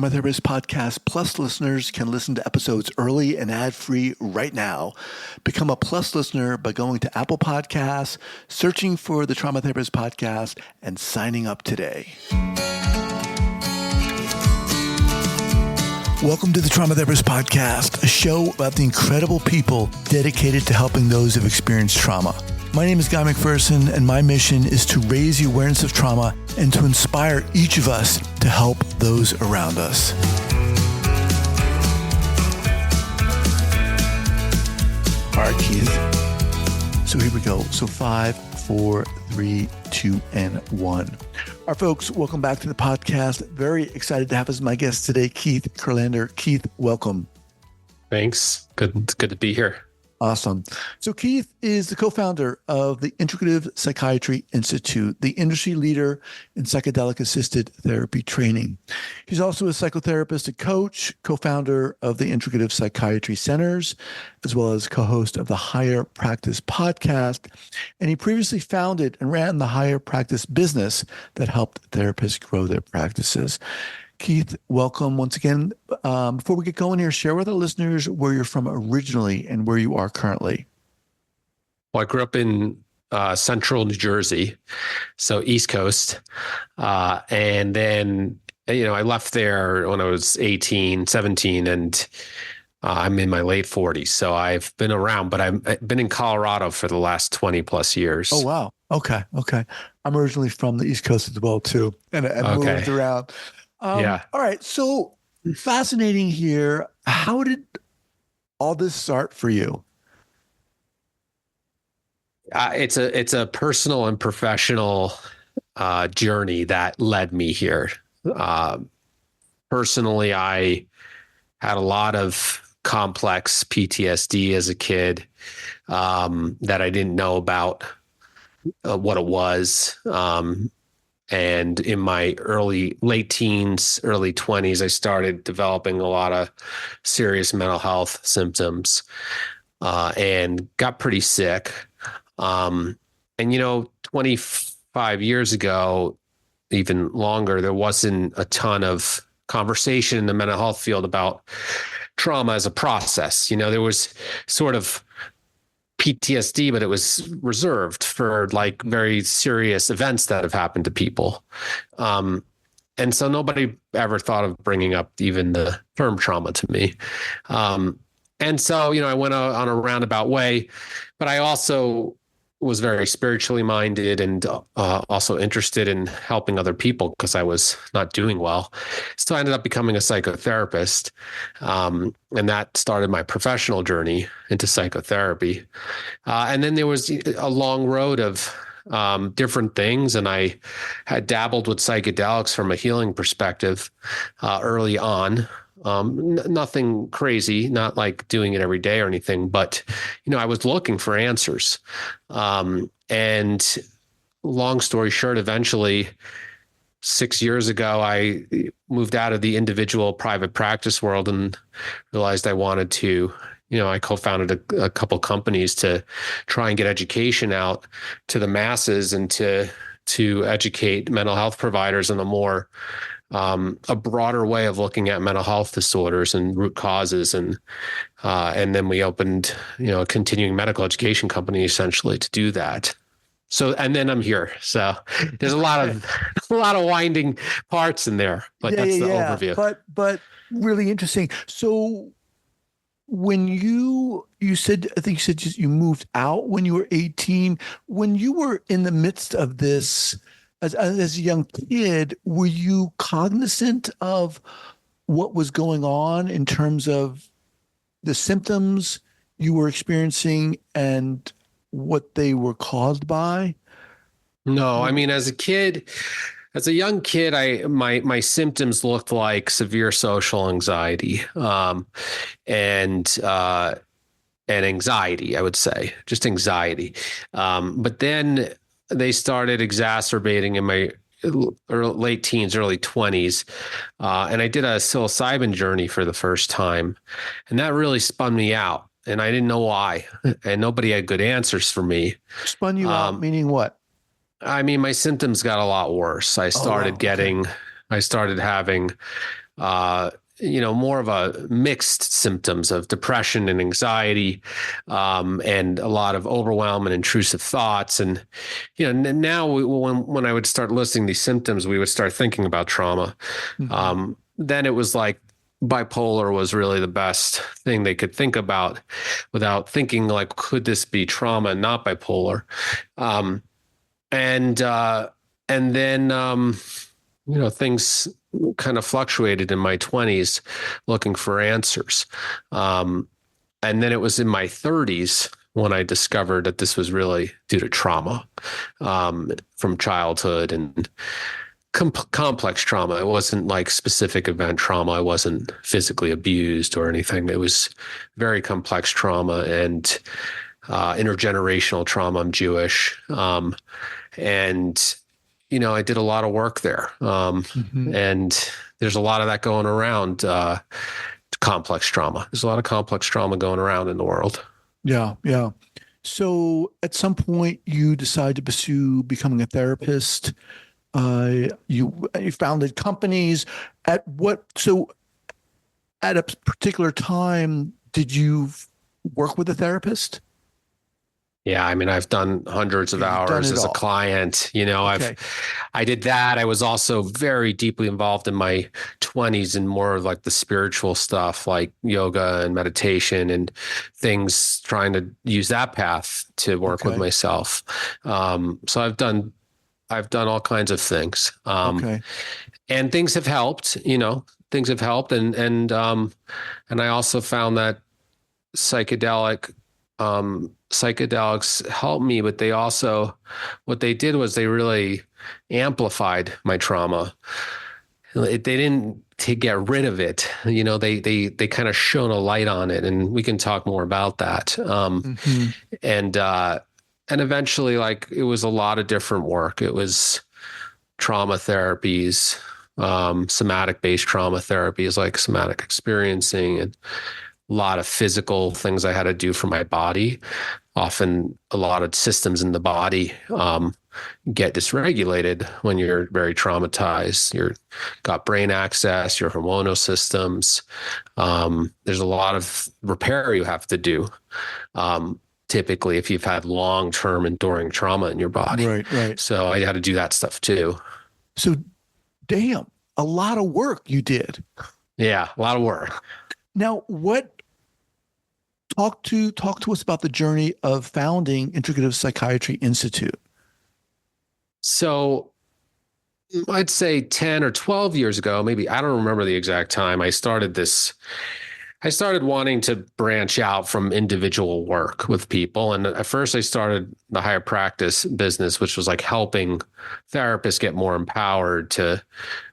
Trauma Therapist Podcast Plus listeners can listen to episodes early and ad-free right now. Become a Plus listener by going to Apple Podcasts, searching for the Trauma Therapist Podcast, and signing up today. Welcome to the Trauma Therapist Podcast, a show about the incredible people dedicated to helping those who've experienced trauma. My name is Guy McPherson, and my mission is to raise the awareness of trauma and to inspire each of us to help those around us. All right, Keith. So here we go. So 5, 4, 3, 2, and 1. All right, folks, welcome back to the podcast. Very excited to have as my guest today, Keith Kurlander. Keith, welcome. Thanks. Good to be here. Awesome. So Keith is the co-founder of the Integrative Psychiatry Institute, the industry leader in psychedelic-assisted therapy training. He's also a psychotherapist and coach, co-founder of the Integrative Psychiatry Centers, as well as co-host of the Higher Practice podcast. And he previously founded and ran the Higher Practice business that helped therapists grow their practices. Keith, welcome once again. Before we get going here, share with our listeners where you're from originally and where you are currently. Well, I grew up in central New Jersey, so East Coast. And then, I left there when I was 18, 17, and I'm in my late 40s. So I've been around, but I've been in Colorado for the last 20 plus years. Oh, wow. Okay. I'm originally from the East Coast as well, too, and moved around. Yeah. All right. So fascinating here. How did all this start for you? It's a personal and professional journey that led me here. Personally, I had a lot of complex PTSD as a kid that I didn't know about what it was. And in my late teens, early 20s, I started developing a lot of serious mental health symptoms and got pretty sick. And 25 years ago, even longer, there wasn't a ton of conversation in the mental health field about trauma as a process. There was sort of PTSD, but it was reserved for like very serious events that have happened to people. And so nobody ever thought of bringing up even the term trauma to me. And so, I went on a roundabout way, but I also was very spiritually minded and also interested in helping other people because I was not doing well. So I ended up becoming a psychotherapist. And that started my professional journey into psychotherapy. And then there was a long road of different things. And I had dabbled with psychedelics from a healing perspective early on. Nothing crazy, not like doing it every day or anything, but, I was looking for answers. And long story short, eventually 6 years ago, I moved out of the individual private practice world and realized I wanted to, I co-founded a couple companies to try and get education out to the masses and to educate mental health providers in a broader way of looking at mental health disorders and root causes. And then we opened, a continuing medical education company essentially to do that. So, and then I'm here. So there's a lot of winding parts in there, but that's the overview. But really interesting. So when you said, I think you said you moved out when you were 18, when you were in the midst of this, as a young kid, were you cognizant of what was going on in terms of the symptoms you were experiencing and what they were caused by? No, I mean, as a young kid, my symptoms looked like severe social anxiety, and anxiety, I would say, just anxiety. But then they started exacerbating in my late teens, early 20s. And I did a psilocybin journey for the first time. And that really spun me out. And I didn't know why. And nobody had good answers for me. Spun you out, meaning what? I mean, my symptoms got a lot worse. I started having more of a mixed symptoms of depression and anxiety, and a lot of overwhelm and intrusive thoughts. And, now when I would start listing these symptoms, we would start thinking about trauma. Hmm. Then it was like bipolar was really the best thing they could think about without thinking like, could this be trauma and not bipolar? Um, and then, things kind of fluctuated in my 20s looking for answers. Um, and then it was in my 30s when I discovered that this was really due to trauma, from childhood and complex trauma. It wasn't like specific event trauma. I wasn't physically abused or anything. It was very complex trauma and intergenerational trauma. I'm Jewish. And I did a lot of work there. Hmm. And there's a lot of that going around, complex trauma. There's a lot of complex trauma going around in the world. Yeah, yeah. So at some point, you decide to pursue becoming a therapist. You founded companies. So at a particular time, did you work with a therapist? Yeah, I mean, I've done hundreds of Okay, you've done hours it as a all. client. Okay. I did that. I was also very deeply involved in my 20s in more of like the spiritual stuff, like yoga and meditation and things, trying to use that path to work with Okay. myself. So I've done all kinds of things. Okay. And things have helped, things have helped. And I also found that psychedelics helped me, but what they did was they really amplified my trauma. They didn't to get rid of it. They kind of shone a light on it, and we can talk more about that. Hmm. And and eventually, like, it was a lot of different work. It was trauma therapies, somatic based trauma therapies like somatic experiencing, and a lot of physical things I had to do for my body. Often a lot of systems in the body get dysregulated when you're very traumatized. You're got brain access, your hormonal systems. There's a lot of repair you have to do. Typically, if you've had long-term enduring trauma in your body. Right, right. So I had to do that stuff too. So, damn, a lot of work you did. Yeah, a lot of work. Now, talk to us about the journey of founding Integrative Psychiatry Institute. So I'd say 10 or 12 years ago, maybe, I don't remember the exact time, I started wanting to branch out from individual work with people. And at first I started the higher practice business, which was like helping therapists get more empowered to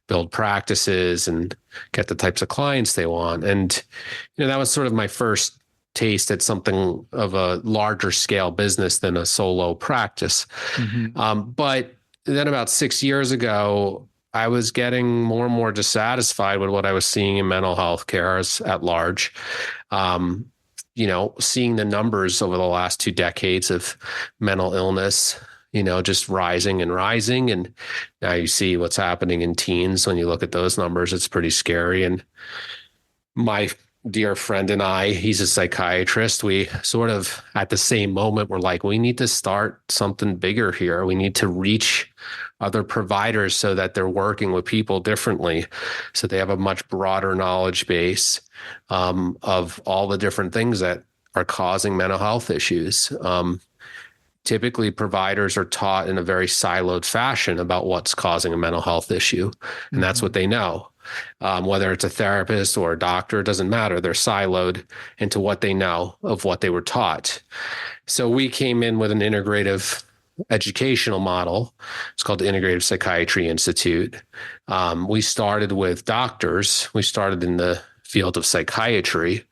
build practices and get the types of clients they want. And, that was sort of my first taste at something of a larger scale business than a solo practice. Hmm. But then about 6 years ago, I was getting more and more dissatisfied with what I was seeing in mental health care at large. Seeing the numbers over the last 2 decades of mental illness, just rising and rising. And now you see what's happening in teens. When you look at those numbers, it's pretty scary. And my dear friend and I, he's a psychiatrist. We sort of at the same moment were like, we need to start something bigger here. We need to reach other providers so that they're working with people differently, so they have a much broader knowledge base of all the different things that are causing mental health issues. Typically, providers are taught in a very siloed fashion about what's causing a mental health issue, and that's Hmm. what they know. Whether it's a therapist or a doctor, it doesn't matter. They're siloed into what they know of what they were taught. So we came in with an integrative educational model. It's called the Integrative Psychiatry Institute. We started with doctors. We started in the field of psychiatry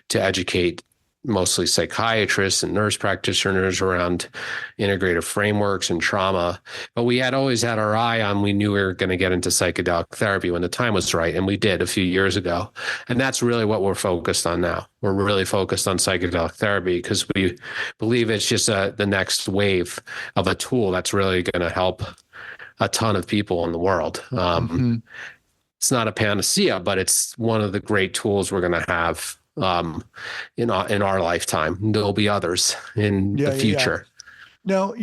to educate mostly psychiatrists and nurse practitioners around integrative frameworks and trauma. But we had always had our eye on, we knew we were going to get into psychedelic therapy when the time was right. And we did a few years ago. And that's really what we're focused on now. We're really focused on psychedelic therapy because we believe it's just the next wave of a tool that's really going to help a ton of people in the world. Hmm. It's not a panacea, but it's one of the great tools we're going to have in our lifetime. There'll be others in the Yeah. future. Now,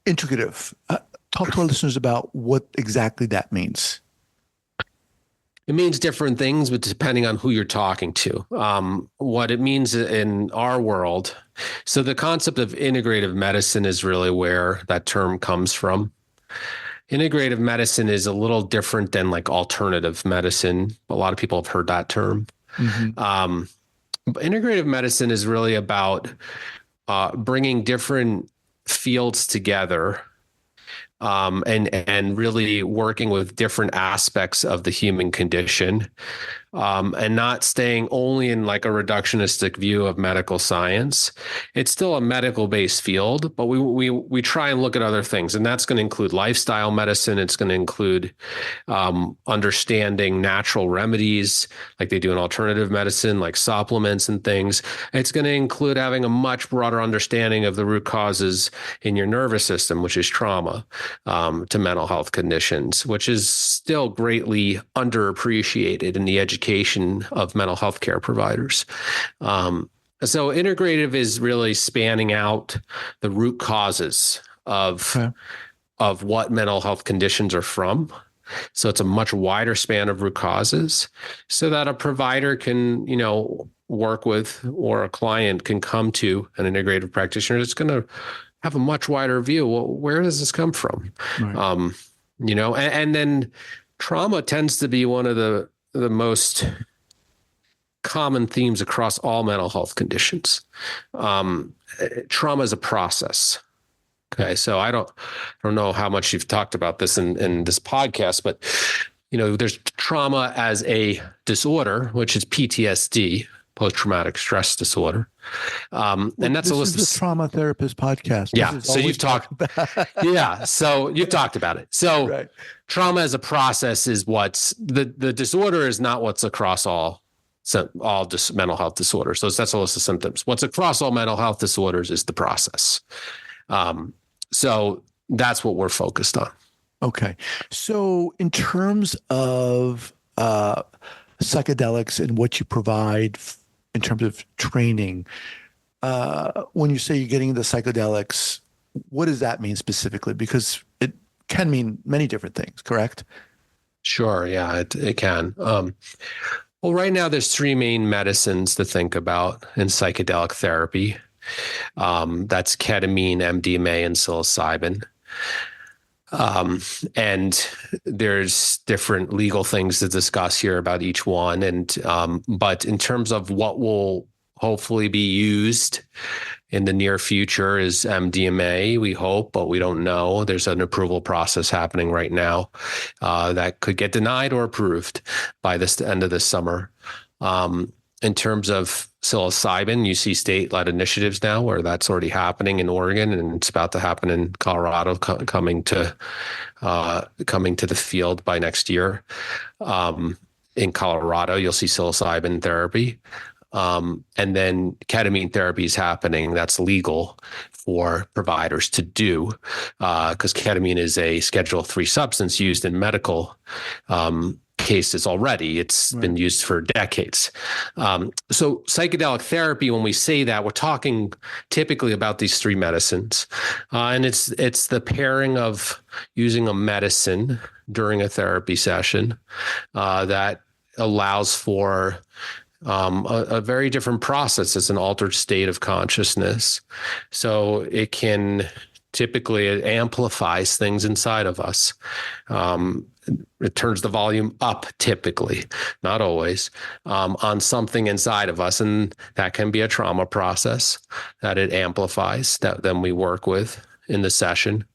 integrative. Talk to our listeners about what exactly that means. It means different things, but depending on who you're talking to. What it means in our world, so the concept of integrative medicine is really where that term comes from. Integrative medicine is a little different than like alternative medicine. A lot of people have heard that term. But integrative medicine is really about bringing different fields together, and really working with different aspects of the human condition, and not staying only in like a reductionistic view of medical science. It's still a medical based field, but we try and look at other things, and that's going to include lifestyle medicine. It's going to include understanding natural remedies like they do in alternative medicine, like supplements and things. It's going to include having a much broader understanding of the root causes in your nervous system, which is trauma, to mental health conditions, which is still greatly underappreciated in the education of mental health care providers. So integrative is really spanning out the root causes of what mental health conditions are from. So it's a much wider span of root causes so that a provider can, work with, or a client can come to an integrative practitioner that's going to have a much wider view. Well, where does this come from? Right. And then trauma tends to be one of the most common themes across all mental health conditions. Trauma is a process. Okay. So I don't know how much you've talked about this in this podcast, but there's trauma as a disorder, which is PTSD, post-traumatic stress disorder. And that's a list of the trauma therapist podcast. Yeah. So you've talked about yeah. So you've talked about it. So right. Trauma as a process is what's the disorder is not what's across all mental health disorders. So that's a list of symptoms. What's across all mental health disorders is the process. So that's what we're focused on. Okay. So in terms of psychedelics and what you provide in terms of training, when you say you're getting into psychedelics, what does that mean specifically? Because it can mean many different things, correct? Sure. Yeah, it can. Well, right now there's three main medicines to think about in psychedelic therapy. That's ketamine, MDMA, and psilocybin. And there's different legal things to discuss here about each one. And, but in terms of what will hopefully be used in the near future is MDMA, we hope, but we don't know. There's an approval process happening right now, that could get denied or approved by the end of this summer. In terms of psilocybin, you see state-led initiatives now where that's already happening in Oregon, and it's about to happen in Colorado, coming to the field by next year. In Colorado, you'll see psilocybin therapy. And then ketamine therapy is happening. That's legal for providers to do, because ketamine is a Schedule III substance used in medical cases already. It's right. Been used for decades. So psychedelic therapy, when we say that, we're talking typically about these three medicines. And it's the pairing of using a medicine during a therapy session that allows for a very different process. It's an altered state of consciousness. So it can typically, it amplifies things inside of us. It turns the volume up typically, not always, on something inside of us. And that can be a trauma process that it amplifies that then we work with in the session.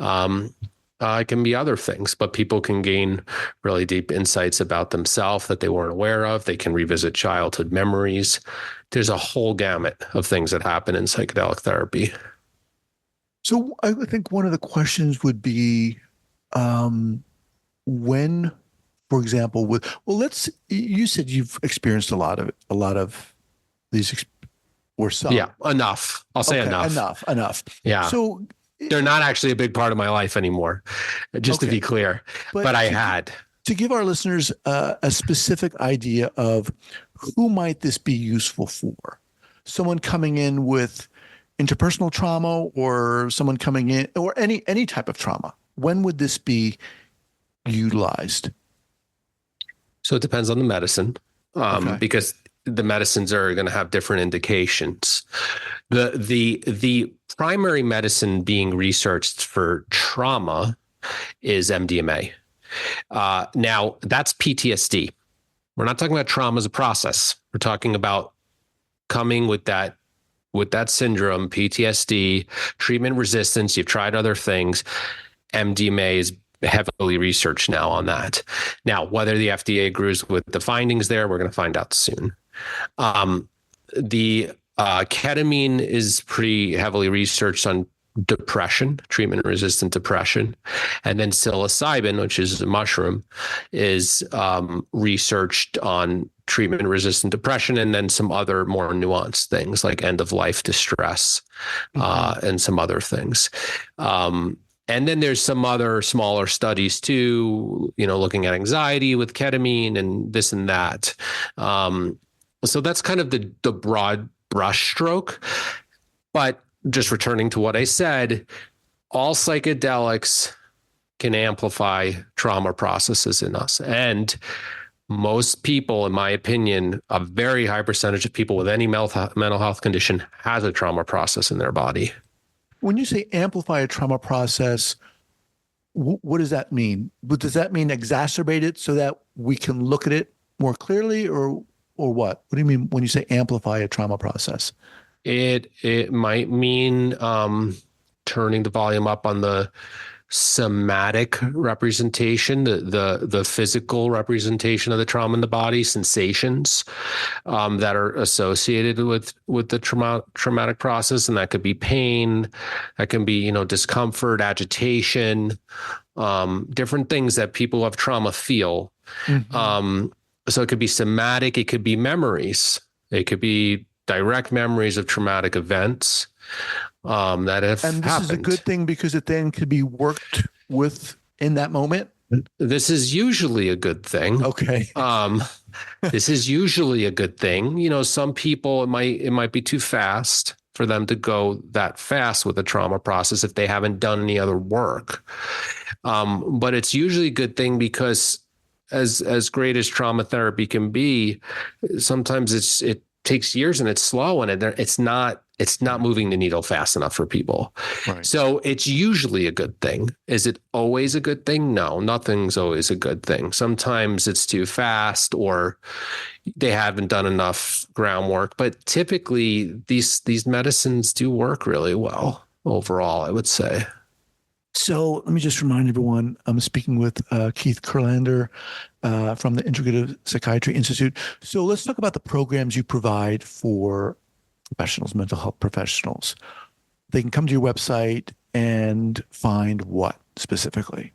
It can be other things, but people can gain really deep insights about themselves that they weren't aware of. They can revisit childhood memories. There's a whole gamut of things that happen in psychedelic therapy. So I think one of the questions would be, when, for example, you said you've experienced a lot of these, or some. Yeah, enough. I'll say enough. Enough. Yeah. So they're not actually a big part of my life anymore, just to be clear. But I had. To give our listeners a specific idea of who might this be useful for, someone coming in with interpersonal trauma or someone coming in or any type of trauma, when would this be utilized? So it depends on the medicine, Okay. because the medicines are going to have different indications. The primary medicine being researched for trauma is MDMA. Now that's PTSD. We're not talking about trauma as a process. We're talking about coming with that syndrome, PTSD, treatment resistance. You've tried other things. MDMA is heavily researched now on that. Now, whether the FDA agrees with the findings there, we're going to find out soon. The ketamine is pretty heavily researched on depression, treatment-resistant depression. And then psilocybin, which is a mushroom, is researched on treatment-resistant depression, and then some other more nuanced things like end-of-life distress, and some other things. And then there's some other smaller studies too, looking at anxiety with ketamine and this and that. So that's kind of the broad brushstroke. But just returning to what I said, all psychedelics can amplify trauma processes in us. And most people, in my opinion, a very high percentage of people with any mental health condition has a trauma process in their body. When you say amplify a trauma process, what does that mean? Does that mean exacerbate it so that we can look at it more clearly, or what? What do you mean when you say amplify a trauma process? It might mean turning the volume up on the somatic representation, the physical representation of the trauma in the body, sensations that are associated with the traumatic process, and that could be pain, that can be discomfort, agitation, different things that people who have trauma feel. So it could be somatic, it could be memories, it could be direct memories of traumatic events that have happened. And this is a good thing because it then could be worked with in that moment. This is usually a good thing. Okay. This is usually a good thing. Some people, it might be too fast for them to go that fast with the trauma process if they haven't done any other work. But it's usually a good thing because as great as trauma therapy can be, sometimes it takes years and it's slow and it's not moving the needle fast enough for people. Right. So it's usually a good thing. Is it always a good thing? No, nothing's always a good thing. Sometimes it's too fast or they haven't done enough groundwork, but typically these medicines do work really well overall, I would say. So let me just remind everyone, I'm speaking with Keith Kurlander from the Integrative Psychiatry Institute. So let's talk about the programs you provide for professionals, mental health professionals. They can come to your website and find what specifically?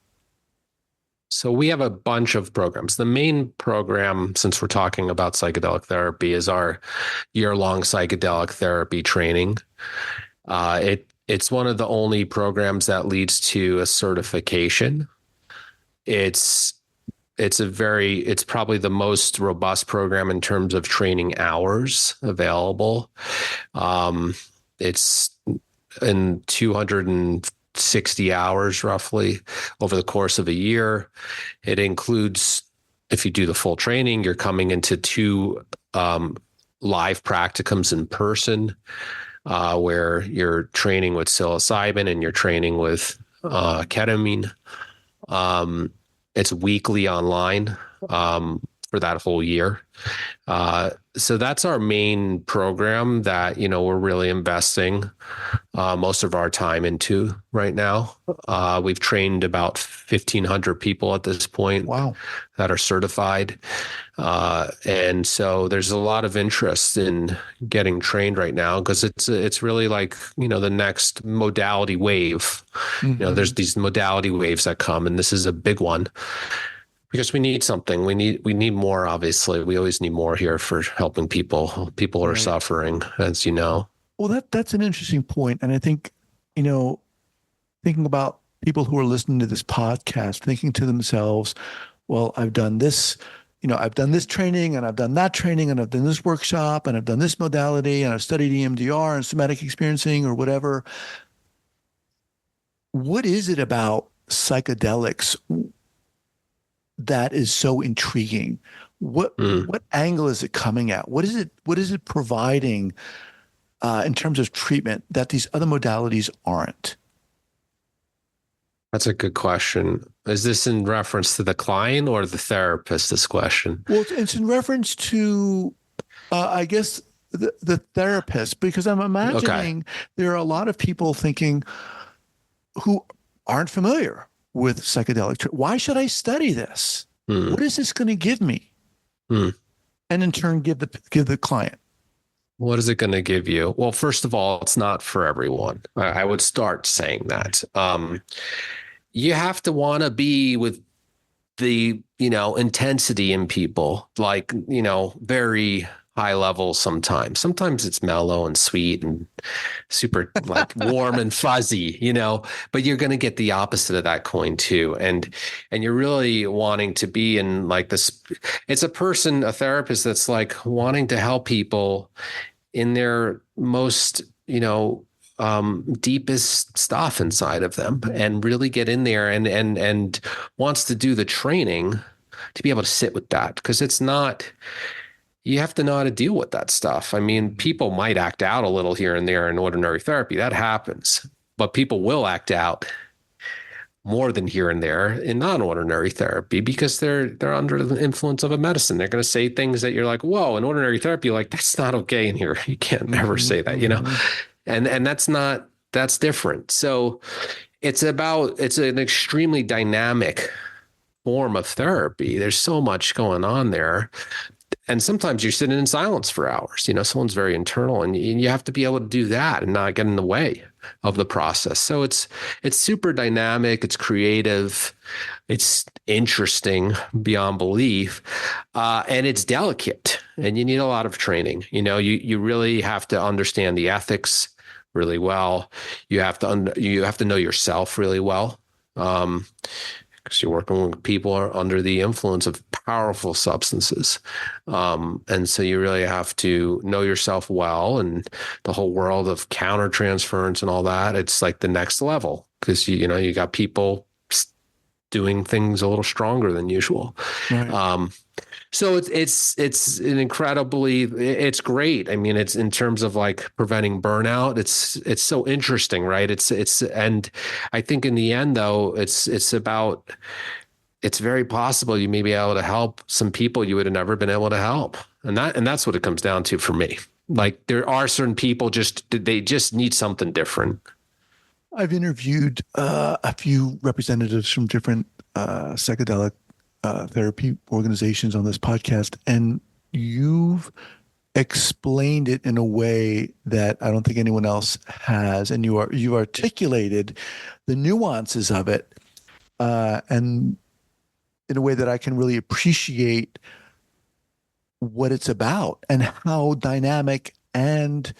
So we have a bunch of programs. The main program, since we're talking about psychedelic therapy, is our year-long psychedelic therapy training. It's one of the only programs that leads to a certification. It's probably the most robust program in terms of training hours available. It's in 260 hours roughly over the course of a year. It includes, if you do the full training, you're coming into 2 live practicums in person, where you're training with psilocybin and you're training with ketamine. It's weekly online for that whole year. So that's our main program that, we're really investing most of our time into right now. We've trained about 1,500 people at this point. Wow. That are certified. And so there's a lot of interest in getting trained right now because it's really like, the next modality wave. Mm-hmm. There's these modality waves that come, and this is a big one. Because we need something. We need more, obviously. We always need more here for helping people. People are suffering, as you know. Well, that's an interesting point. And I think, thinking about people who are listening to this podcast, thinking to themselves, well, I've done this, I've done this training and I've done that training and I've done this workshop and I've done this modality and I've studied EMDR and somatic experiencing or whatever. What is it about psychedelics that is so intriguing? What Mm, what angle is it coming at? What is it providing in terms of treatment that these other modalities aren't? that's a good question. Is this in reference to the client or the therapist, this question? Well, it's in reference to, I guess, the therapist, because I'm Okay. imagining there are a lot of people thinking who aren't familiar with why should I study this? Mm, What is this going to give me? mm. And in turn, give the client. What is it going to give you? Well, first of all, it's not for everyone. I would start saying that. You have to want to be with the, intensity in people, like, very high level sometimes. Sometimes it's mellow and sweet and super like warm and fuzzy, but you're going to get the opposite of that coin too. And you're really wanting to be in like this. It's a therapist that's like wanting to help people in their most, deepest stuff inside of them and really get in there and wants to do the training to be able to sit with that because it's not, you have to know how to deal with that stuff. I mean, people might act out a little here and there in ordinary therapy. That happens, but people will act out more than here and there in non-ordinary therapy because they're under the influence of a medicine. They're going to say things that you're like, whoa, in ordinary therapy, you're like, that's not okay in here. You can't ever Mhm, say that, mhm. and that's different. So it's an extremely dynamic form of therapy. There's so much going on there. And sometimes you're sitting in silence for hours. Someone's very internal, and you have to be able to do that and not get in the way of the process. So it's super dynamic. It's creative. It's interesting beyond belief, and it's delicate. And you need a lot of training. You really have to understand the ethics really well. You have to know yourself really well. Because you're working with people who are under the influence of powerful substances. And so you really have to know yourself well, and the whole world of countertransference and all that. It's like the next level because you got people doing things a little stronger than usual. Right. Um, so it's great. I mean, it's in terms of like preventing burnout. It's so interesting, right? And I think in the end though, it's very possible you may be able to help some people you would have never been able to help. And that's what it comes down to for me. Like there are certain people they just need something different. I've interviewed a few representatives from different psychedelic therapy organizations on this podcast, and you've explained it in a way that I don't think anyone else has, and you articulated the nuances of it, and in a way that I can really appreciate what it's about and how dynamic and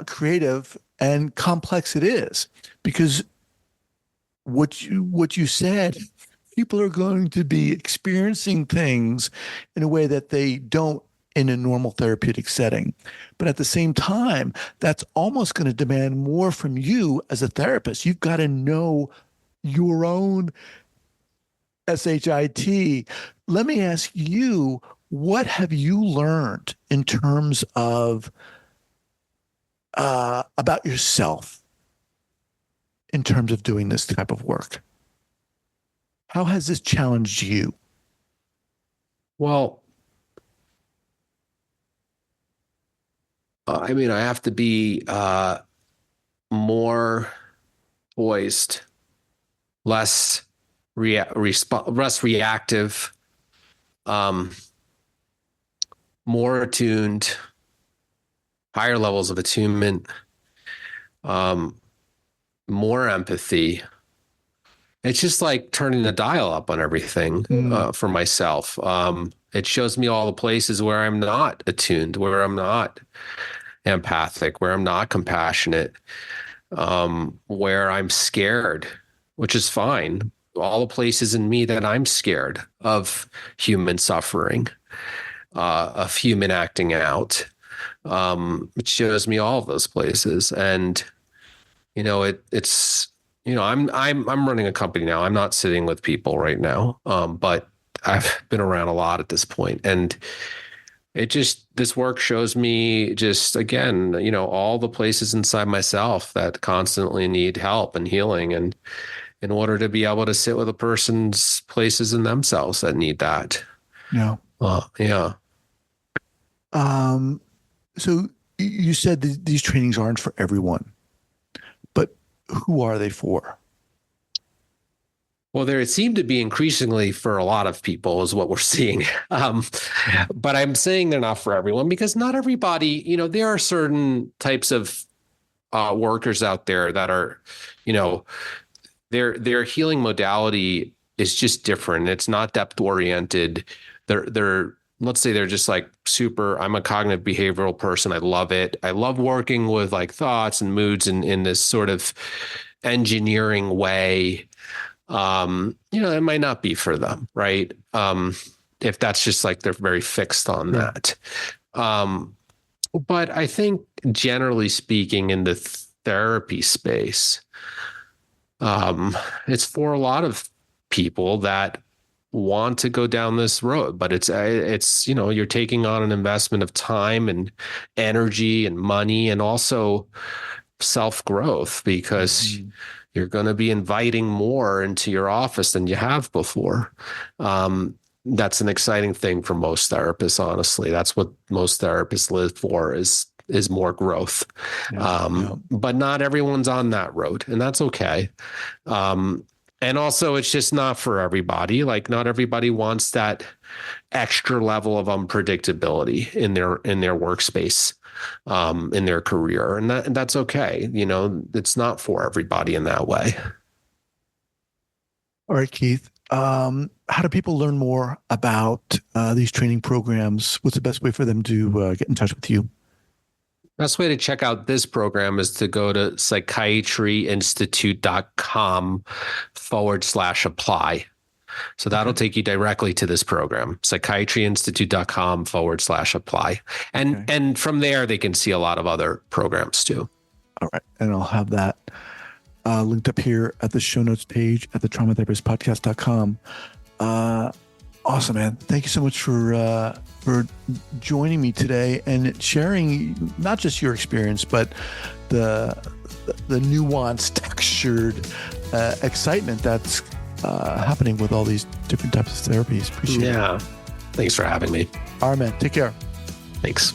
creative and complex it is. Because what you said, people are going to be experiencing things in a way that they don't in a normal therapeutic setting. But at the same time, that's almost going to demand more from you as a therapist. You've got to know your own SHIT. Let me ask you, what have you learned in terms of about yourself in terms of doing this type of work? How has this challenged you? Well, I mean, I have to be more poised, less less reactive, um, more attuned, higher levels of attunement, um, more empathy. It's just like turning the dial up on everything Mm. for myself. It shows me all the places where I'm not attuned, where I'm not empathic, where I'm not compassionate, where I'm scared, which is fine. all the places in me that I'm scared of human suffering, of human acting out. It shows me all of those places. And, it's, I'm running a company now. I'm not sitting with people right now. But I've been around a lot at this point, and this work shows me just, again, all the places inside myself that constantly need help and healing. And in order to be able to sit with a person's places in themselves that need that. Yeah. Yeah. So you said that these trainings aren't for everyone, but who are they for? Well, there seem to be increasingly for a lot of people is what we're seeing. But I'm saying they're not for everyone because not everybody, there are certain types of workers out there that are, their healing modality is just different. It's not depth oriented. They're let's say they're just like super, I'm a cognitive behavioral person. I love it. I love working with like thoughts and moods in this sort of engineering way. It might not be for them, right? If that's just like they're very fixed on that. But I think generally speaking in the therapy space, it's for a lot of people that want to go down this road, but it's you're taking on an investment of time and energy and money and also self-growth because you're going to be inviting more into your office than you have before. That's an exciting thing for most therapists, honestly. That's what most therapists live for is more growth. But not everyone's on that road, and that's okay. And also it's just not for everybody. Like not everybody wants that extra level of unpredictability in their workspace, in their career. And that's okay. It's not for everybody in that way. All right, Keith. How do people learn more about these training programs? What's the best way for them to get in touch with you? Best way to check out this program is to go to psychiatryinstitute.com/apply. So that'll take you directly to this program, psychiatryinstitute.com/apply. And from there, they can see a lot of other programs too. All right. And I'll have that linked up here at the show notes page at the traumatherapistpodcast.com. Awesome, man. Thank you so much for joining me today and sharing not just your experience, but the nuanced, textured excitement that's happening with all these different types of therapies. Appreciate it. Yeah. Thanks for having me. All right, man. Take care. Thanks.